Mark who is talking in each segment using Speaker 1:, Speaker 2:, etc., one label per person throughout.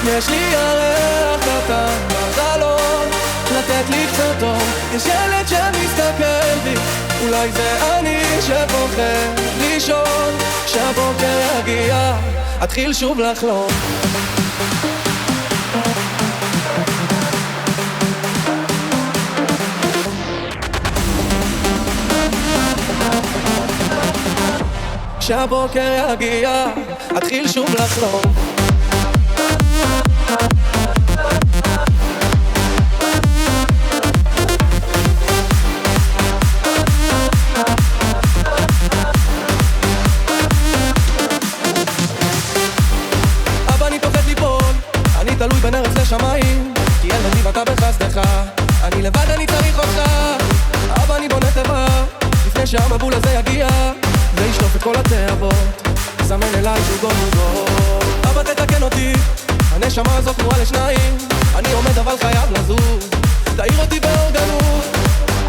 Speaker 1: יש לי ירח קטן בחלון, לתת לי קצת אור. יש ילד שמסתכל בי, אולי זה אני שפוחד לישון. שהבוקר יגיע, אתחיל שוב לחלום. כשהבוקר יגיע, אתחיל שוב לחלום. אבא, אני פוחד ליפול, אני תלוי בין ארץ לשמיים, כי אין נתיב אתה בחסדך, אני לבד, אני צריך אותך. אבא, אני בונה טבע, לפני שהמבול הזה יגיע וישלוף את כל התאבות, זמן אליי זוגות זוגות. אבא, תתקן אותי, הנשמה הזאת תנועה לשניים, אני עומד אבל חייב לזוז, תעיר אותי באורגנות.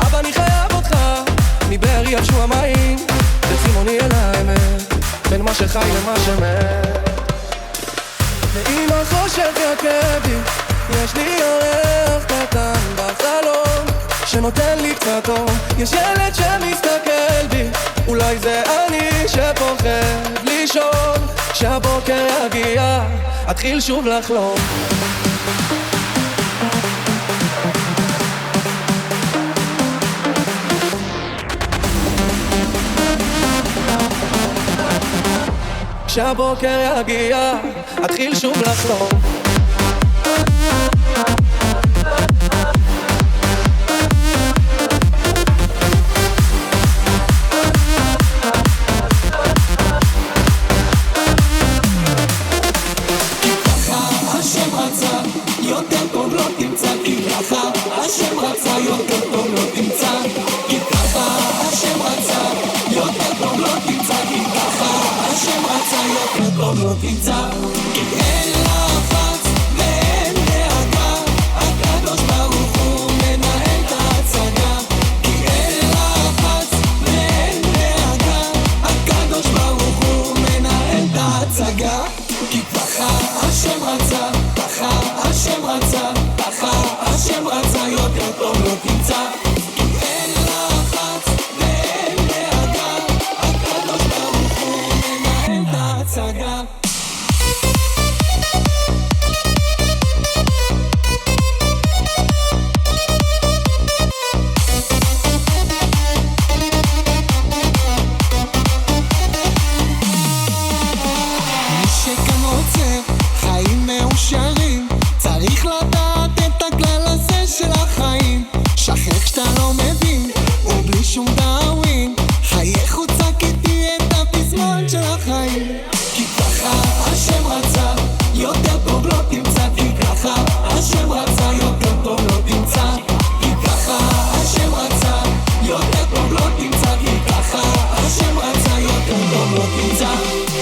Speaker 1: אבא, אני חייב אותך, מבארי יבשו המים, וצימוני אל האמת, בין מה שחי למה שמת. ואם החושך יכה בי, יש לי ירח קטן בחלון, שנותן לי קצת אור. יש ילד שמסתכל בי, אולי זה אני שפוחד לישון. שהבוקר יגיע, אתחיל שוב לחלום. כשהבוקר יגיע, אתחיל שוב לחלום.
Speaker 2: יותר טוב לא תמצא, כי ככה השם רצה. יותר טוב לא תמצא, כי ככה השם רצה. יותר טוב לא תמצא, כי ככה השם רצה. יותר טוב לא תמצא, כי אין לחץ ואין דאגה, הקדוש ברוך הוא מנהל את ההצגה. כי אין לחץ ואין דאגה, הקדוש ברוך הוא מנהל את ההצגה. כי ככה השם רצה, ככה השם רצה, ככה השם רצה. יותר טוב לא תמצא, כי אין לחץ ואין דאגה, הקדוש ברוך הוא מנהל את ההצגה. מי שכאן רוצה חיים מאושרים, צריך לדעת את הכלל הזה של החיים. שכח שאתה לא מבין, ובלי שום דאווין, חיי חוצה כיתי את הפזמון של החיים. כי ככה השם רצה, יותר טוב לא תמצא. כי ככה השם רצה, יותר טוב לא תמצא. כי ככה השם רצה, יותר טוב לא תמצא. כי ככה השם רצה, יותר טוב לא תמצא.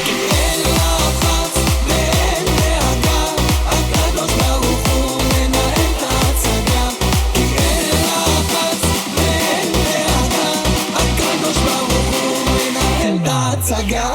Speaker 2: כי אין לחץ ואין דאגה, הקדוש ברוך הוא מנהל את ההצגה. כי אין לחץ ואין דאגה, הקדוש ברוך הוא מנהל את ההצגה.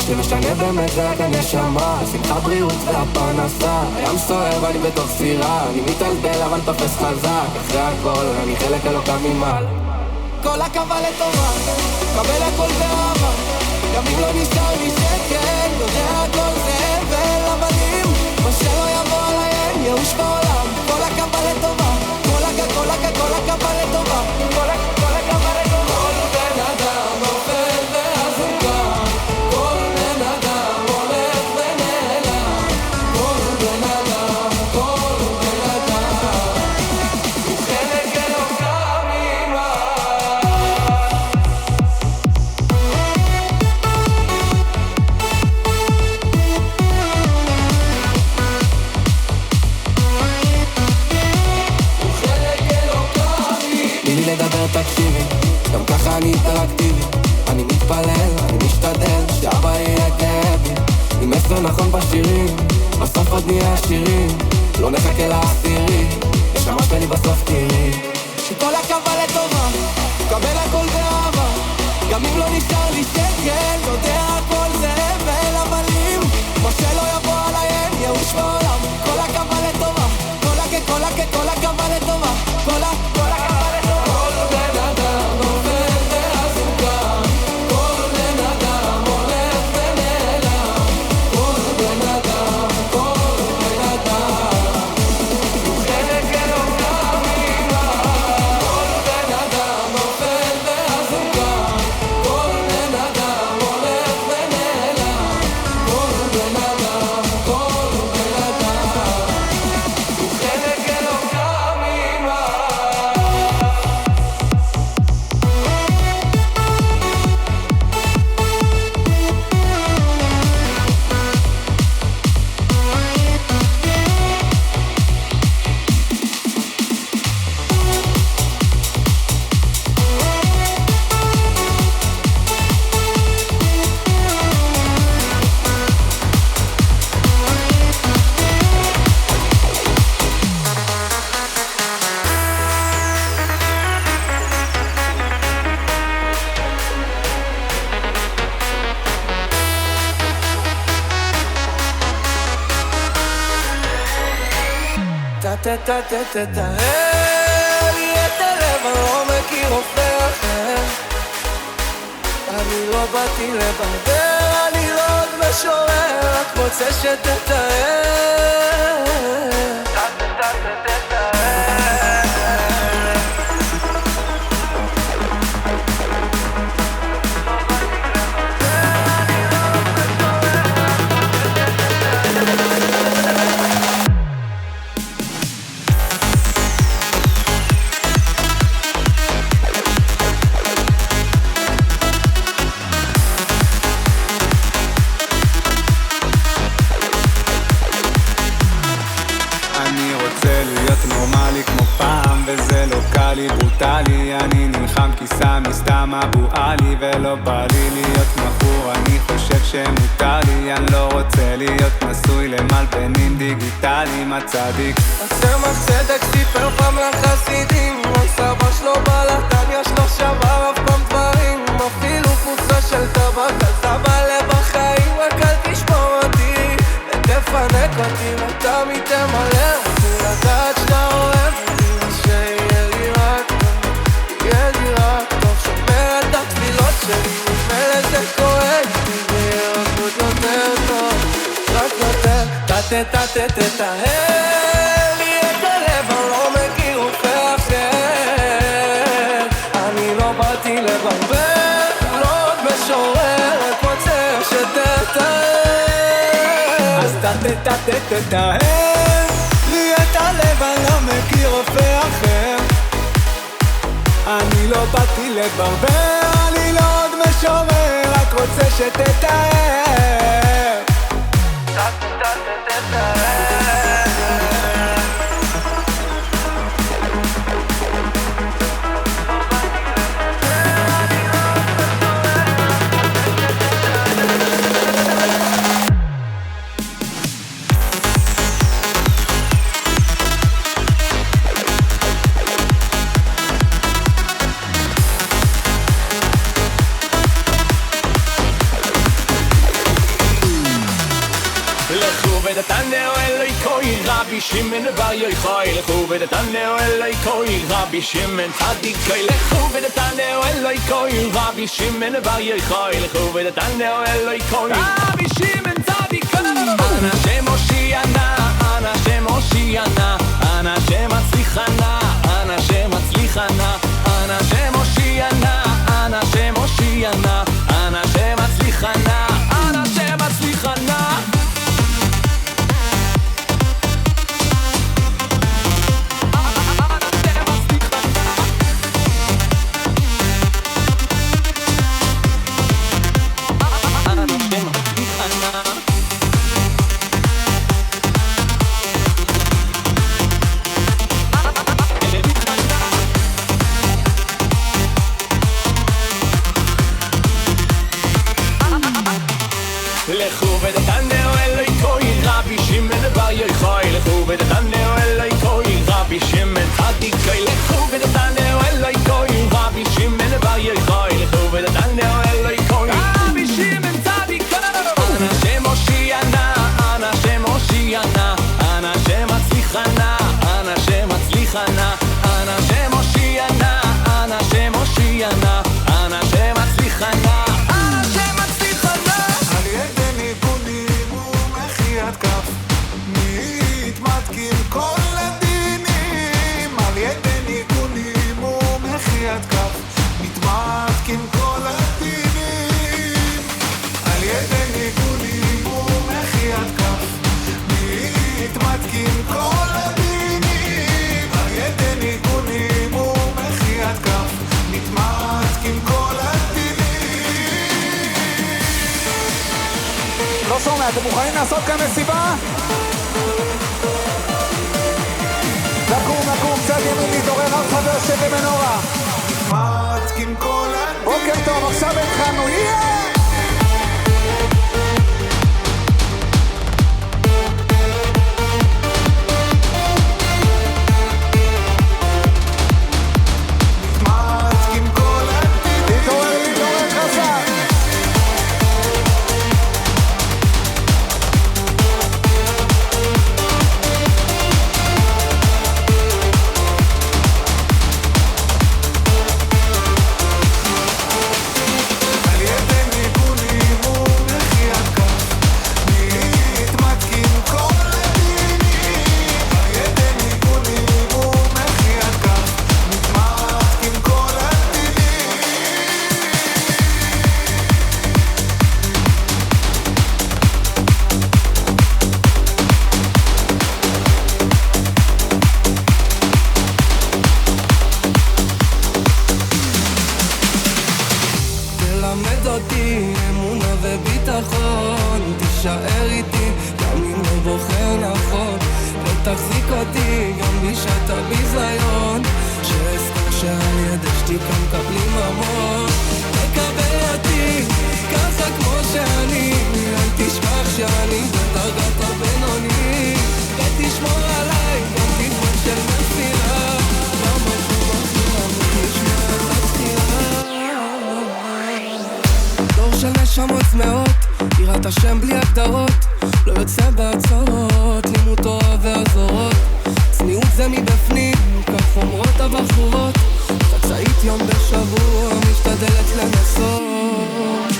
Speaker 1: שמשנה באמת זה רק הנשמה, שמחה בריאות והפרנסה. הים סוער ואני בתוך סירה, אני מתעלבל אבל תופס חזק. אחרי הכל אני חלק אלוקם ממעל. כל הקווה לטובה, קבל הכל באהבה, גם אם לא נשאר לי שקל, יודע הכל זה הבל הבנים, מה שלא יבוא עליי אין ייאוש בעולם. כל הקווה לטובה, כל הקווה לטובה, כל הקווה לטובה. כל בן אדם נופל ואז הוא קם, כל בן אדם הולך ונעלם, כל בן אדם הוא חלק אלוקם ממעל. לדבר תקשיבי, גם ככה אני היפראקטיבי, אני מתפלל, אני משתדל, שאבא יהיה גאה בי, עם מסר נכון בשירים, בסוף עוד נהיה עשירים, לא נחכה לעשירי, נשמה שלי בסוף תראי, שכל הקווה לטובה, קבל הכל באהבה, גם אם לא נשאר לי שקל, יודע הכל זה הבל הבלים, מה שלא יבוא עליי אין ייאוש בעולם. כל הקווה לטובה, כל הקווה לטובה, כל הקווה לטובה. תתאר לי את הלב, אני לא מכיר רופא אחר, אני לא באתי לברבר, אני לא עוד משורר, רק רוצה שתתאר.
Speaker 3: אני נלחם כי סמי סתם אבו עלי ולא בא לי להיות מכור, אני חושב שמותר לי, אני לא רוצה להיות נשוי למלבנים דיגיטליים. הצדיק
Speaker 1: הצמח צדק סיפר פעם לחסידים, סבא שלו בלטן יש לו שבר אף פעם דברים, אפילו קופסה של טבק אז סבא לב החיים, רק אל תשמור אותי ותפנק אותי, לא תמיד תמלא אותי לדעת שאתה אוהב אותי, שיהיה לי רק יהיה לי רק טוב, שומר את התפילות שלי, נשמע לזה כואב לי, ויהיה רק עוד יותר טוב, רק יותר. תתאר לי את הלב, אני לא מכיר רופא אחר, אני לא באתי לברבר, לא עוד משורר, רק רוצה שתתאר.
Speaker 3: אז תתאר לי את הלב, אני לא מכיר רופא אחר, אני לא באתי לברבר, אני לא עוד משורר, רק רוצה שתתאר.
Speaker 4: Shimon bar Yochai lechu v'datanu Eloi koi Rabbi Shimon tzaddikai lechu v'datanu Eloi koi Rabbi Shimon bar Yochai lechu v'datanu Eloi koi Rabbi Shimon tzaddikai Ana Shem Hoshiana Ana Shem Hoshiana Ana Shem Hatzlichana Ana Shem Hatzlichana Ana Shem Hoshiana Ana Shem Hoshiana Ana Shem Hatzlichana Ana Shem Hatzlichana לכו ודתנאו אלוהי כהי רבי שמעון בר יוחאי לכו ודתנאו אלוהי כהי רבי שמעון צדיקי לכו ודתנאו אלוהי כהי רבי שמעון בר יוחאי לכו ודתנאו אלוהי כהי רבי שמעון צדיקי אנא שם הושיענה אנא שם הושיענה אנא שם הצליחנה אנא שם הצליחנה אנא שם הושיענה אנא שם הושיענה אנא שם הצליחנה
Speaker 2: מתמתקים כל הדינים על ידי ניגונים ומחיית כף מתמתקים כל הדינים על ידי ניגונים ומחיית כף מתמתקים כל הדינים
Speaker 5: לא שומע, אתם מוכנים לעשות כאן מסיבה? לקום, צד ימין להתעורר על חבר שבמנורה
Speaker 2: מתמתקים כל הדינים
Speaker 5: בוקר טוב, עכשיו התחלנו,
Speaker 2: מתמתקים כל הדינים
Speaker 5: להתעורר חזק
Speaker 1: תישאר איתי, גם אם לא בוחר נכון ותחזיק אותי, גם בשעת הביזיון שאזכור שעל ידי שתיקה מקבלים המון תקבל אותי, ככה כמו שאני אל תשכח שאני בדרגת הבינוני ותשמור עליי, גם תקוון של נפילה במקום הכי נמוך נשמע את התחילה דור של נשמות צמאות יראת השם בלי הגדרות לא יוצא בהצהרות לימוד תורה והזורות צניעות זה מבפנים כך אומרות הבחורות חצאית יום בשבוע משתדלת לנסות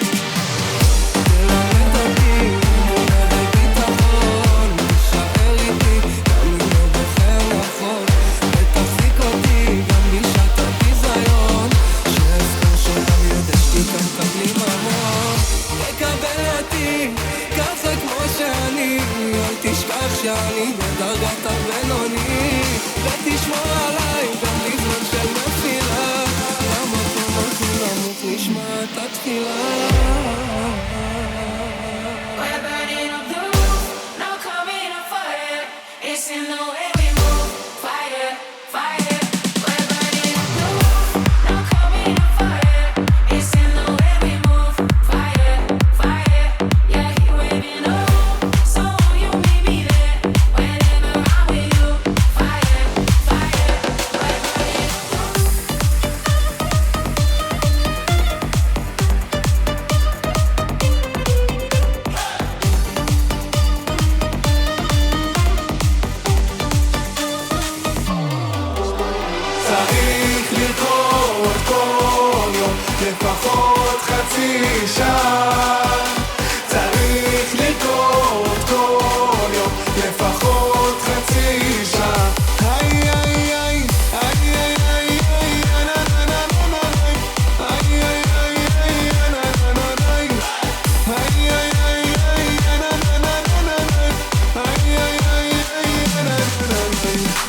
Speaker 1: תלמד אותי אמונה וביטחון תישאר איתי גם אם לא בוחר נכון ותחזיק אותי גם בשעת הביזיון שאזכור שעל ידי שתיקה מקבלים המון תקבל אותי, ככה כמו שאני אל תשכח שאני בדרגת הבינוני ותשמור עליי גם בזמן של נפילה במקום הכי נמוך נשמע את התחילה
Speaker 6: We're burning up the roof, no coming up for it. It's in the way we move, fire, fire. We're burning up the roof, no coming up for it. It's in the way we move, fire, fire. Yeah, he waving a home, so you meet me there. Whenever I'm with you, fire, fire. We're burning up the roof.
Speaker 2: לפחות חצי שעה צריך לרקוד כל יום לפחות חצי שעה היי היי היי היי היי היי היי נה נה נה נה נה היי היי היי היי נה נה נה נה היי היי היי היי נה נה נה נה היי היי היי היי נה נה נה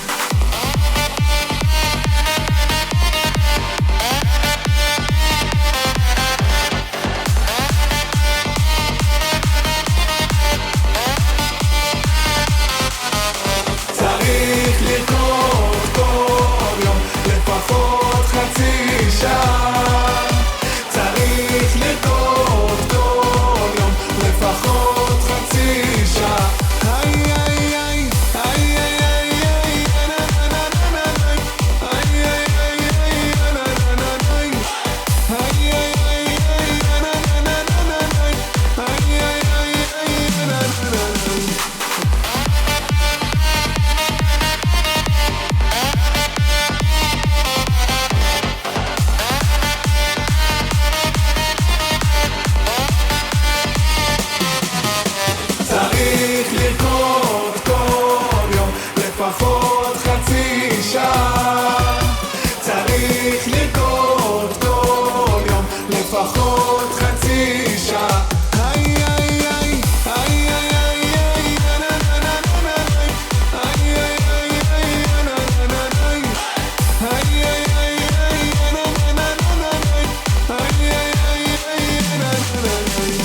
Speaker 2: צריך לרקוד כל יום לפחות חצי שעה צריך לרקוד כל יום לפחות חצי שעה היי היי היי היי היי היי נה נה נה נה היי היי היי היי נה נה נה היי היי היי היי נה נה נה נה היי היי היי היי נה נה נה צריך לרקוד כל יום לפחות חצי שעה צריך לרקוד כל יום לפחות חצי שעה היי היי היי היי היי היי נה נה נה נה היי היי היי היי נה נה נה היי היי היי היי נה נה נה נה היי היי היי היי נה נה נה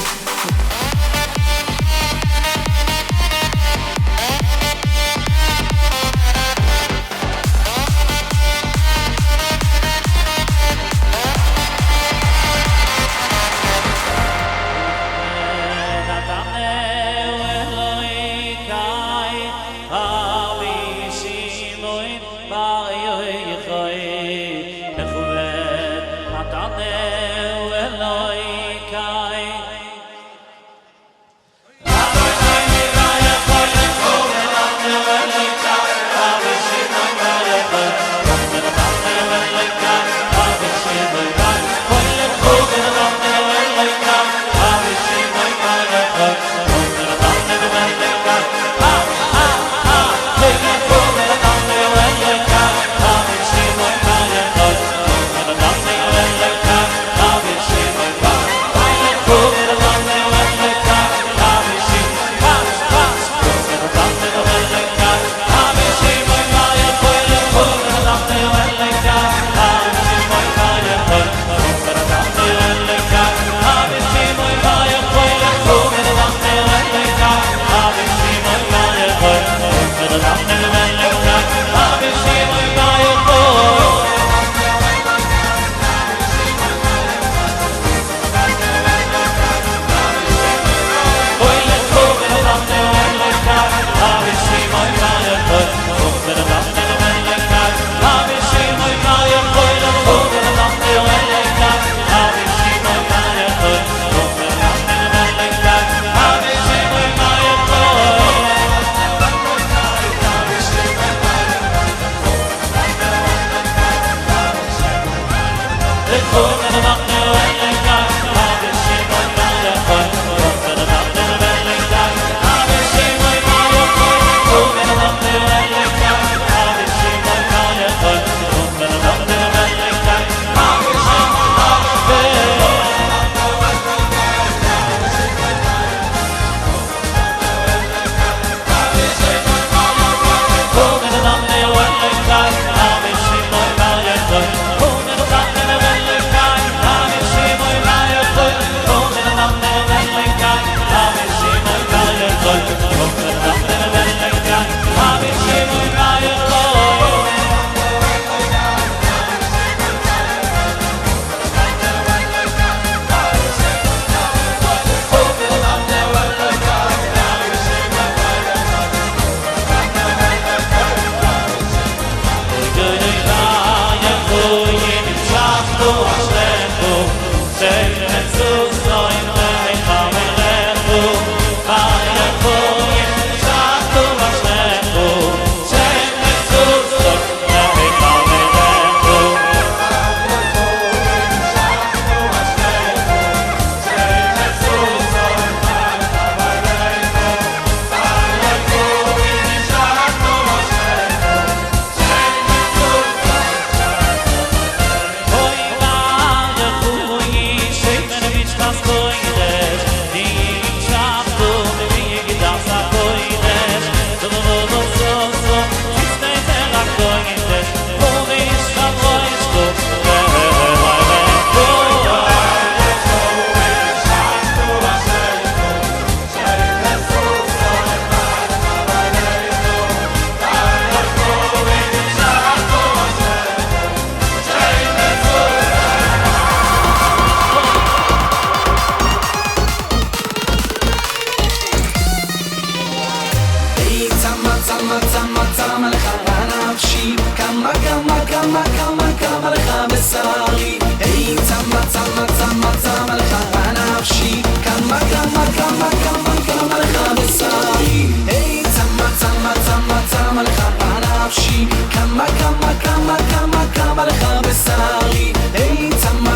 Speaker 4: כמה לך בשרי, היי צמה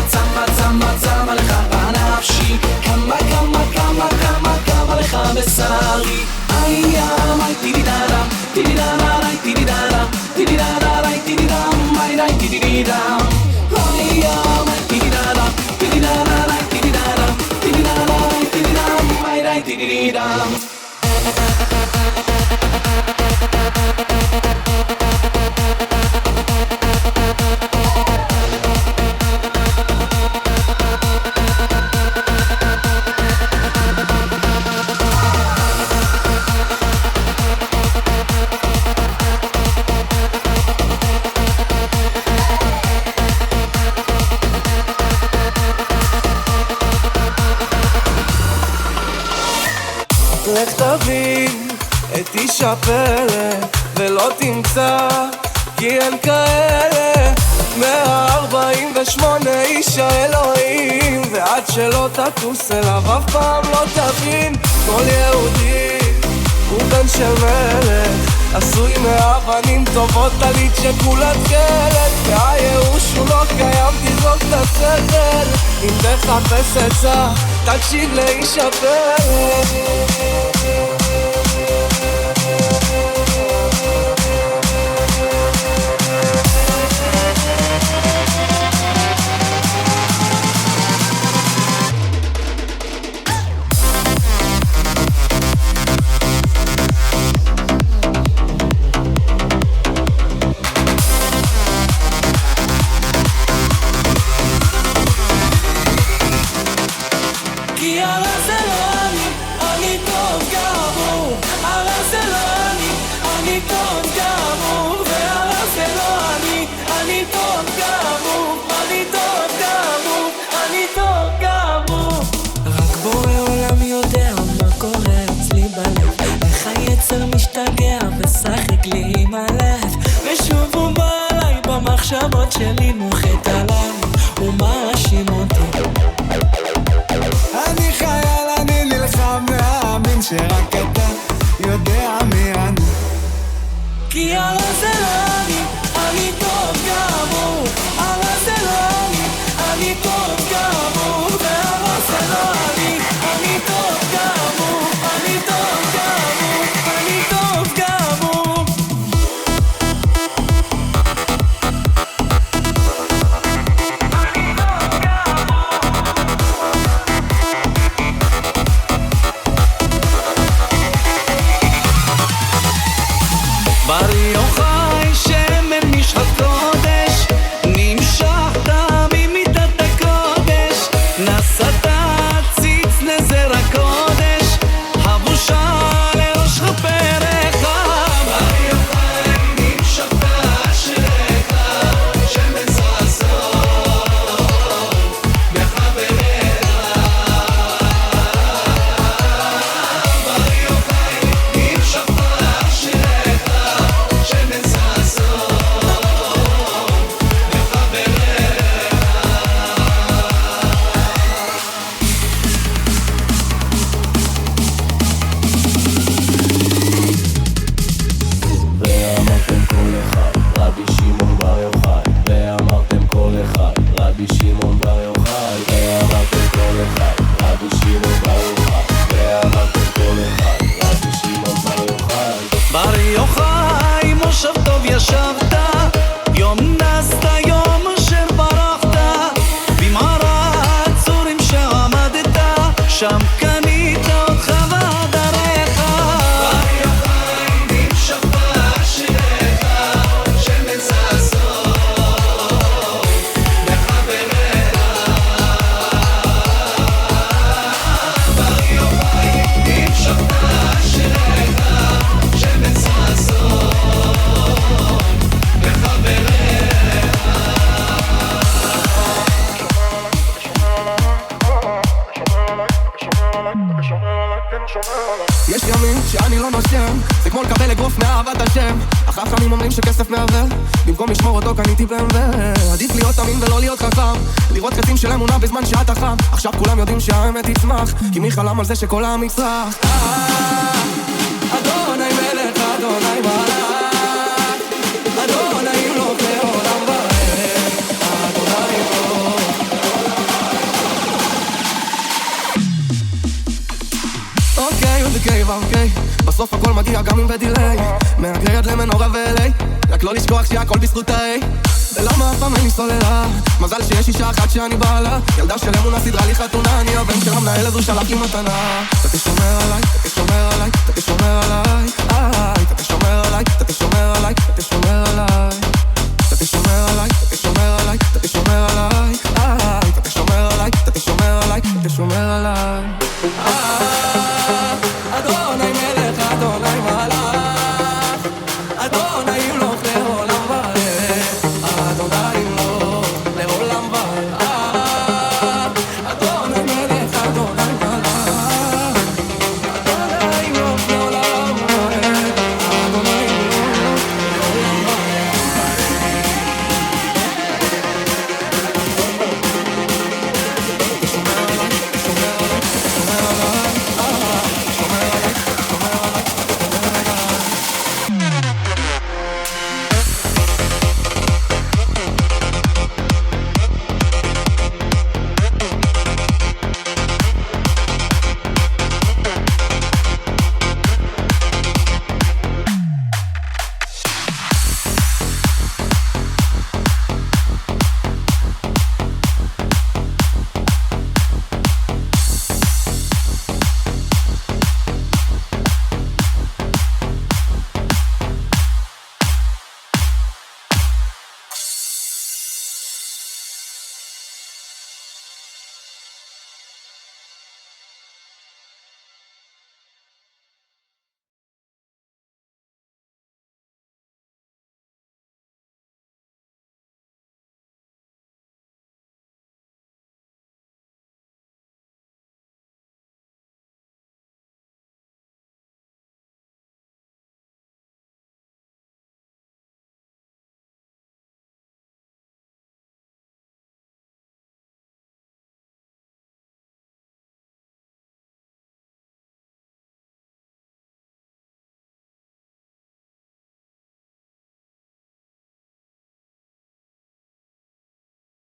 Speaker 4: לך בנפשי, כמה לך בשרי, איי יאמי טידידדם, טידידדם, טידידדם, טידידדם, טידידדם, איי טידידדם, איי יאמי טידידדם, טידידדם, טידידדם, טידידדם, טידידדם, איי טידידדם.
Speaker 1: לך תבין את איש הפלא ולא תמצא כי אין כאלה 148 איש האלוהים ועד שלא תטוס אליו אף פעם לא תבין כל יהודי הוא בן של מלך עשוי מאבנים טובות טלית שכולה תכלת והייאוש הוא לא קיים תזרוק את השכל אם תחפש עצה תקשיב לאיש הפלא
Speaker 4: כי הרע זה לא אני טוב גמור, הרע זה לא אני טוב גמור, והרע זה לא אני טוב גמור, אני טוב גמור, אני טוב גמור. רק בורא עולם יודע מה קורה אצלי בלב, איך היצר משתגע ושחק לי עם הלב, ושוב הוא בא עליי במחשבות שלי מוחת עליי ומאשים אותי.
Speaker 3: אני חייל, אני נלחם מאמין שרק אתה יודע מי אני
Speaker 4: כי הרע זה לא אני טוב גמור, הרע זה לא אני טוב גמור, והרע זה לא אני טוב גמור, אני טוב גמור, אני טוב גמור. בריא אוחי שמן משחת קודש נמשכת ממידת הקודש נסעת ציץ נזר הקודש הבושה לראש חפרך בריא אוחי נמשכת אשריך שמן ששון בחבריך בריא אוחי נמשכת אשריך שמן ששון
Speaker 1: ואמרתם כל אחד רבי שמעון בר יוחאי ואמרתם כל אחד רבי שמעון בר יוחאי ואמרתם כל אחד רבי שמעון בר יוחאי ואמרתם כל אחד רבי שמעון בר יוחאי
Speaker 4: בריא יוחאי מושב טוב ישבת יום נסת יום אשר ברחת במערה הצורים שעמדת שם קנית אותך ועדריך בריא יוחאי נמשכת אשריך שמן ששון בחבריך בריא יוחאי נמשכת אשריך שמן ששון
Speaker 1: יש ימים שאני לא נושם זה כמו לקבל אגרוף מאהבת השם החכמים אומרים שכסף מעוור במקום לשמור אותו קניתי BMW עדיף להיות תמים ולא להיות חכם לראות חצים של אמונה בזמן שאתה חם עכשיו כולם יודעים שהאמת תצמח כי מי חלם על זה שכל העם יצרח אדוני מלך אדוני מלך אדוני מלוך לעולם בסוף הכל מגיע גם אם בדיליי. מהגרי עד למנורה ואליי, רק לא לשכוח שהכל בזכות האי. ולמה אף פעם אין לי סוללה, מזל שיש אישה אחת שאני בא לה. ילדה של אמונה סדרה לי חתונה, אני הבן של המנהל אז הוא שלח לי מתנה. אתה תשומר עליי, אתה תשומר עליי, אתה תשומר עליי, אתה תשומר עליי, אתה תשומר עליי, אתה תשומר עליי.